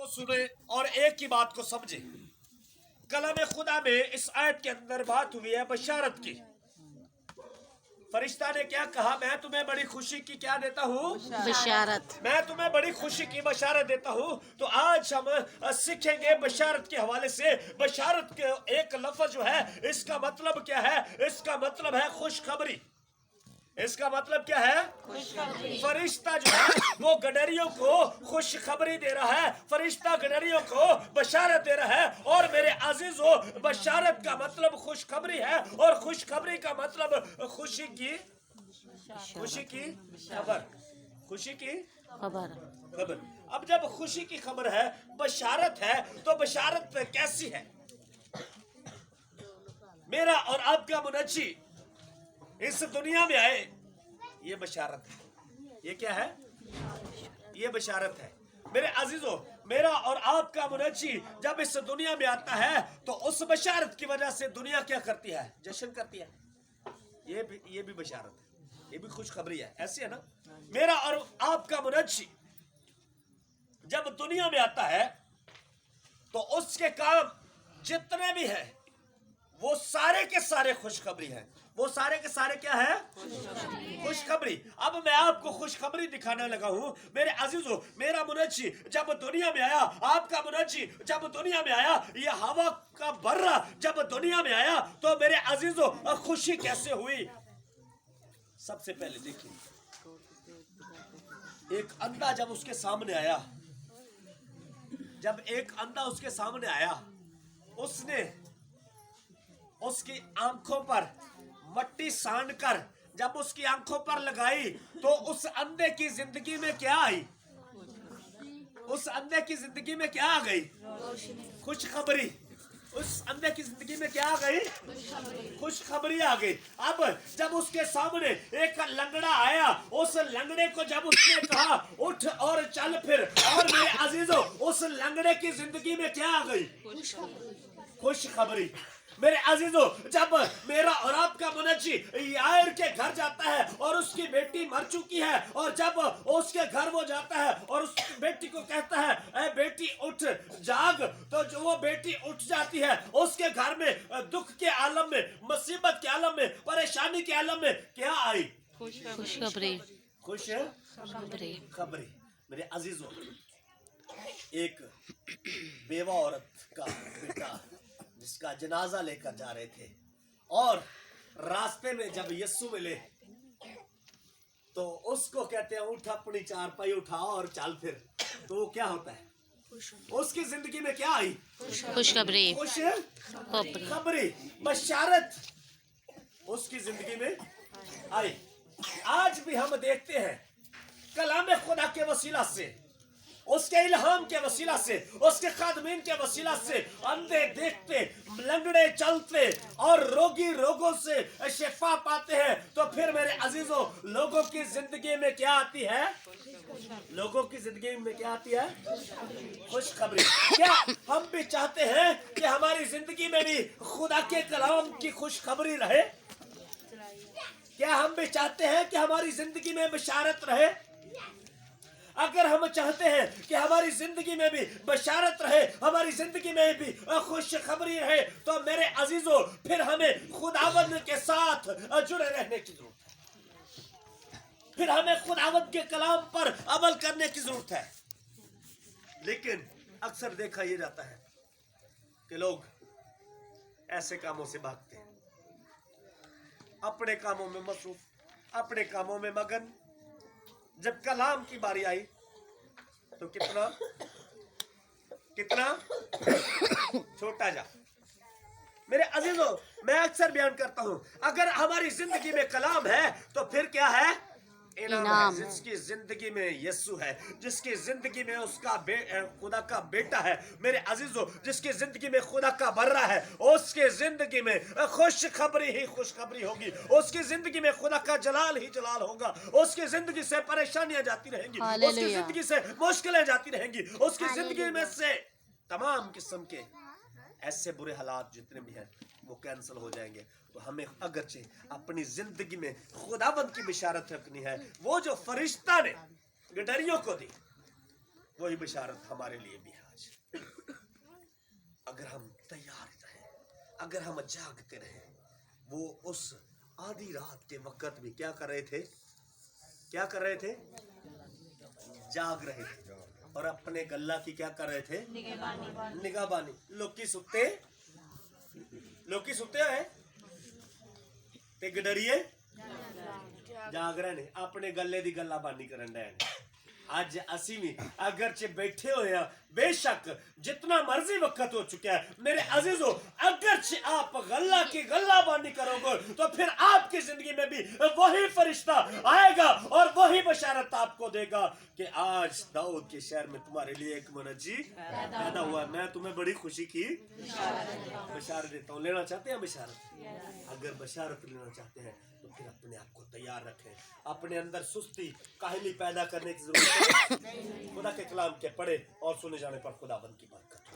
को सुने और एक ही बात को समझे। कलाम खुदा में इस आयत के अंदर बात हुई है बशारत की। फरिश्ता ने क्या कहा? मैं तुम्हें बड़ी खुशी की क्या देता हूँ? बशारत। मैं तुम्हें बड़ी खुशी की बशारत देता हूँ। तो आज हम सीखेंगे बशारत के हवाले से। बशारत के एक लफ्ज जो है, इसका मतलब क्या है? इसका मतलब है खुशखबरी। इसका मतलब क्या है? फरिश्ता जो है वो गडरियों को खुशखबरी दे रहा है। फरिश्ता गडरियों को बशारत दे रहा है। और मेरे अजीजों, बशारत का मतलब खुशखबरी है, और खुशखबरी का मतलब खुशी की खबर। खुशी की खबर। अब जब खुशी की खबर है, बशारत है, तो बशारत कैसी है? मेरा और आपका मुनज्जी इस दुनिया में आए, ये बशारत है। ये क्या है? ये बशारत है। मेरे अजीजों, मेरा और आपका मुनज्जी जब इस दुनिया में आता है, तो उस बशारत की वजह से दुनिया क्या करती है? जश्न करती है। ये भी बशारत है, ये भी खुशखबरी है। ऐसी है ना? मेरा और आपका मुनज्जी जब दुनिया में आता है, तो उसके काम जितने भी हैं, वो सारे के सारे खुशखबरी हैं। वो सारे के सारे क्या है? खुशखबरी। अब मैं आपको खुशखबरी दिखाने लगा हूं। मेरे अजीजों, मेरा मुनज्जी जब दुनिया में आया, आपका मुनज्जी जब दुनिया में आया, ये हवा का बर्रा जब दुनिया में आया, तो मेरे अजीजों खुशी कैसे हुई? सबसे पहले देखिए, एक अंधा जब उसके सामने आया, जब एक अंधा उसके सामने आया, उसने उसकी आंखों पर मट्टी सान कर जब उसकी आंखों पर लगाई, तो उस अंधे की जिंदगी में क्या आई? उस अंधे की जिंदगी में क्या आ गई? खुशखबरी। उस अंधे की जिंदगी में क्या आ गई? खुशखबरी आ गई। अब जब उसके सामने एक लंगड़ा आया, उस लंगड़े को जब उसने कहा उठ और चल फिर, और मेरे अजीजों, उस लंगड़े की जिंदगी में क्या आ गई? खुशखबरी। मेरे अजीजों, जब मेरा और आपका मुनज्जी यायर के घर जाता है और उसकी बेटी मर चुकी है, और जब उसके घर वो जाता है और उस बेटी को कहता है ए बेटी उठ जाग, तो जो वो बेटी उठ जाती है, उसके घर में दुख के आलम में, मुसीबत के आलम में, परेशानी के आलम में क्या आई? खुशखबरी। खुशखबरी। मेरे अजीजों, एक बेवा औरत का बेटा जिसका जनाजा लेकर जा रहे थे, और रास्ते में जब यीशु मिले, तो उसको कहते हैं उठ, अपनी चारपाई उठा और चल फिर। तो वो क्या होता है? उसकी जिंदगी में क्या आई? खुशखबरी। खुशखबरी, बशारत उसकी जिंदगी में आई। आज भी हम देखते हैं कलाम खुदा के वसीला से, उसके इल्हाम के वसीला से, उसके खादमीन के वसीला से अंधे देखते, लंगड़े चलते, और रोगी रोगों से शिफा पाते हैं। तो फिर मेरे अजीजों, लोगों की जिंदगी में क्या आती है? लोगों की जिंदगी में क्या आती है? खुशखबरी। क्या हम भी चाहते हैं कि हमारी जिंदगी में भी खुदा के कलाम की खुशखबरी रहे? क्या हम भी चाहते हैं कि हमारी जिंदगी में बशारत रहे? अगर हम चाहते हैं कि हमारी जिंदगी में भी बशारत रहे, हमारी जिंदगी में भी खुशखबरी रहे, तो मेरे अजीजों, फिर हमें खुदावंद के साथ जुड़े रहने की जरूरत है। फिर हमें खुदावंद के कलाम पर अमल करने की जरूरत है। लेकिन अक्सर देखा यह जाता है कि लोग ऐसे कामों से भागते हैं, अपने कामों में मसरूफ, अपने कामों में मगन। जब कलाम की बारी आई, तो कितना छोटा जा। मेरे अजीजों, मैं अक्सर बयान करता हूं, अगर हमारी जिंदगी में कलाम है, तो फिर क्या है? इनाम है। जिसकी जिंदगी में यीशु है, जिसकी जिंदगी में उसका खुदा का बेटा है, मेरे अजीजों, जिसकी जिंदगी में खुदा का बर्रा है, उसकी जिंदगी में खुशखबरी ही खुशखबरी होगी। उसकी जिंदगी में खुदा का जलाल ही जलाल होगा। उसकी जिंदगी से परेशानियां जाती रहेंगी, उसकी जिंदगी से मुश्किलें जाती रहेंगी, उसकी जिंदगी में से तमाम किस्म के ऐसे बुरे हालात जितने भी हैं वो कैंसिल हो जाएंगे। तो हमें अगरचे अपनी जिंदगी में खुदावंद की बिशारत रखनी है। वो जो फरिश्ता ने गडरियों को दी, वही बिशारत हमारे लिए भी है। आज अगर हम तैयार रहे, अगर हम जागते रहे, वो उस आधी रात के वक्त भी क्या कर रहे थे? क्या कर रहे थे? जाग रहे थे और अपने गल्ला की क्या कर रहे थे? निगाहबानी। लोकी सुते है ते गडरिए जाग रहे ने, अपने गल्ले दी गल्लाबानी करन डे ने। ਅੱਜ ਅਸੀਂ ਵੀ अगर चे बैठे हुए हैं, बेशक जितना मर्जी वक्त हो चुका है मेरे अजीजों, अगर चे आप गल्ला की गल्लाबानी करोगे तो फिर आपकी जिंदगी में भी वही फरिश्ता आएगा और वही बशारत आपको देगा कि आज दाऊद के शहर में तुम्हारे लिए एक मुनज्जी पैदा हुआ। मैं तुम्हें बड़ी खुशी की बशारत देता हूँ। लेना चाहते हैं बशारत? अगर बशारत लेना चाहते हैं तो फिर अपने आप को तैयार रखें। अपने अंदर सुस्ती काहली पैदा करने की जरूरत है। खुदा के कलाम के पढ़े और सुने जाने पर खुदाबंद की बरकत हो।